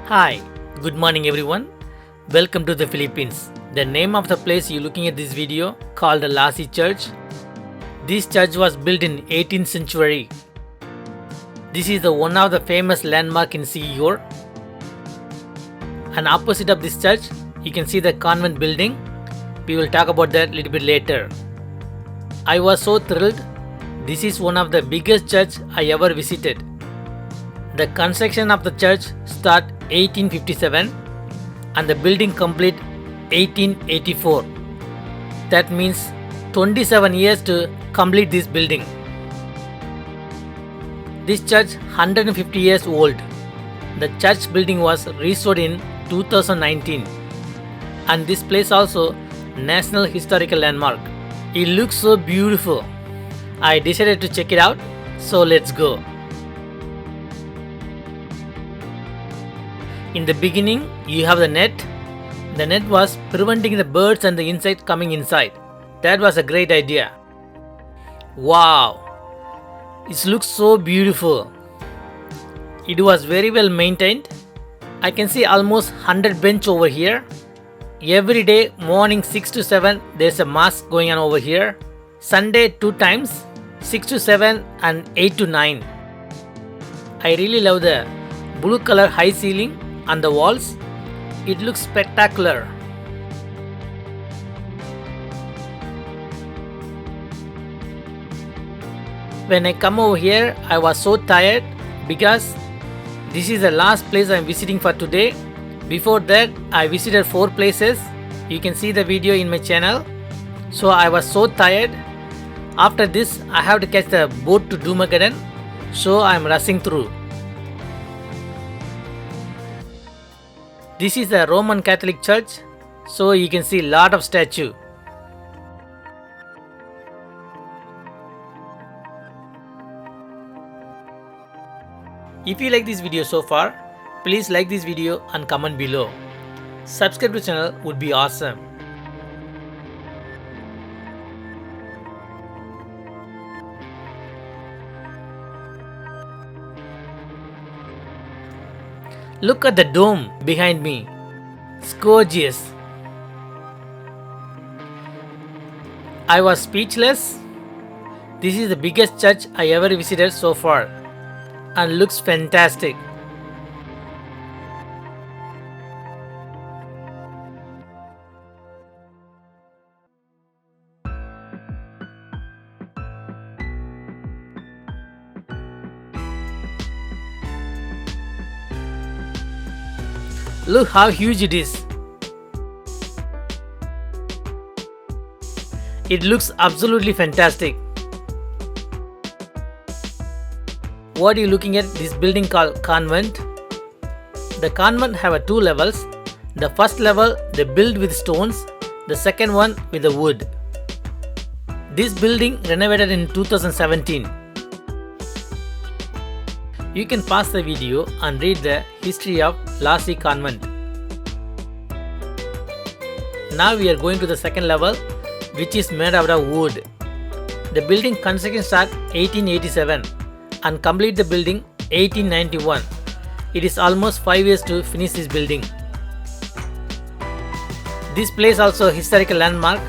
Hi, good morning everyone. Welcome to the Philippines. The name of the place you're looking at this video called the Lazi Church. This church was built in 18th century. This is the one of the famous landmark in Siquijor. And opposite of this church, you can see the convent building. We will talk about that a little bit later. I was so thrilled. This is one of the biggest church I ever visited. The construction of the church start 1857 and the building complete 1884. That means 27 years to complete this building. This church 150 years old. The church building was restored in 2019 and this place also National Historical Landmark. It looks so beautiful. I decided to check it out, so let's go. In the beginning, you have the net. The net was preventing the birds and the insects coming inside. That was a great idea. Wow! It looks so beautiful. It was very well maintained. I can see almost 100 bench over here. Every day morning 6 to 7 there's a mass going on over here. Sunday 2 times 6 to 7 and 8 to 9. I really love the blue color high ceiling on the walls. It looks spectacular. When I come over here, I was so tired because this is the last place I'm visiting for today. Before that, I visited 4 places. You can see the video in my channel. So I was so tired. After this, I have to catch the boat to Dumagadan. So I'm rushing through. This is a Roman Catholic church. So you can see lot of statue. If you like this video so far, please like this video and comment below. Subscribe to the channel would be awesome. Look at the dome behind me. It's gorgeous. I was speechless. This is the biggest church I ever visited so far and looks fantastic. Look how huge it is. It looks absolutely fantastic. What are you looking at? This building called convent. The convent have 2 levels. The first level they built with stones. The second one with the wood. This building renovated in 2017. You can pause the video and read the history of Lazi Convent. Now we are going to the second level, which is made out of wood. The building construction started 1887 and complete the building 1891. It is almost 5 years to finish this building. This place also a historical landmark.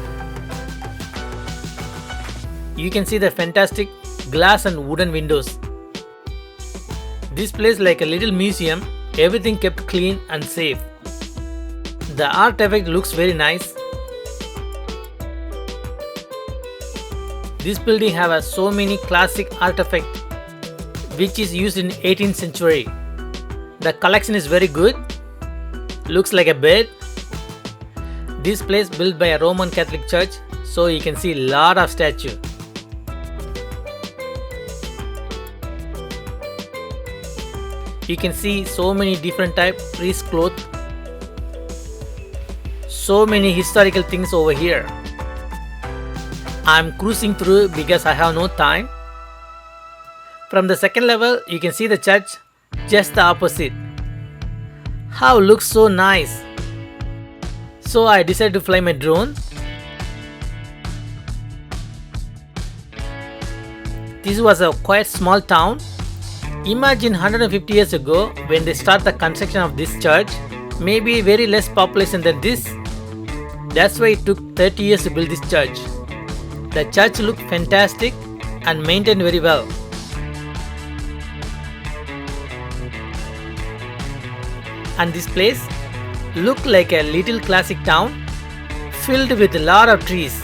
You can see the fantastic glass and wooden windows. This place like a little museum, everything kept clean and safe. The artifact looks very nice. This building have so many classic artifacts which is used in 18th century. The collection is very good. Looks like a bed. This place built by a Roman Catholic church, so you can see lot of statue. You can see so many different type priest cloth. So many historical things over here. I'm cruising through because I have no time. From the second level, you can see the church just the opposite. How looks so nice. So I decided to fly my drone. This was a quite small town. Imagine 150 years ago when they start the construction of this church, maybe very less population than this. That's why it took 30 years to build this church. The church looked fantastic and maintained very well. And this place looked like a little classic town filled with a lot of trees.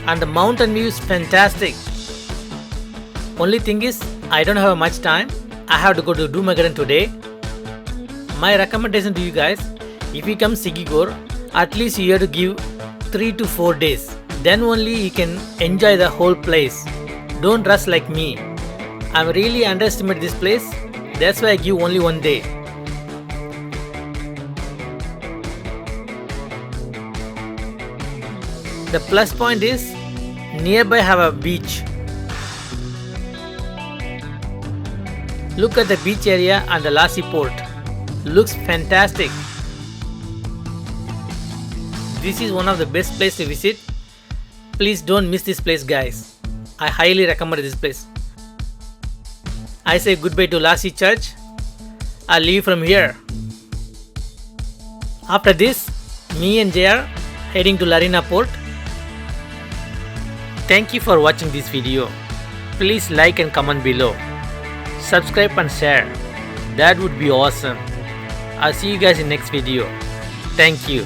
And the mountain view is fantastic. Only thing is, I don't have much time. I have to go to Dumagaran today. My recommendation to you guys, if you come Siquijor, at least you have to give 3 to 4 days. Then only you can enjoy the whole place. Don't rush like me. I really underestimate this place. That's why I give only 1 day. The plus point is nearby have a beach. Look at the beach area and the Lazi port. Looks fantastic. This is one of the best places to visit. Please don't miss this place, guys. I highly recommend this place. I say goodbye to Lazi Church. I'll leave from here. After this, me and JR heading to Larina Port. Thank you for watching this video. Please like and comment below. Subscribe and share. That would be awesome. I'll see you guys in next video. Thank you.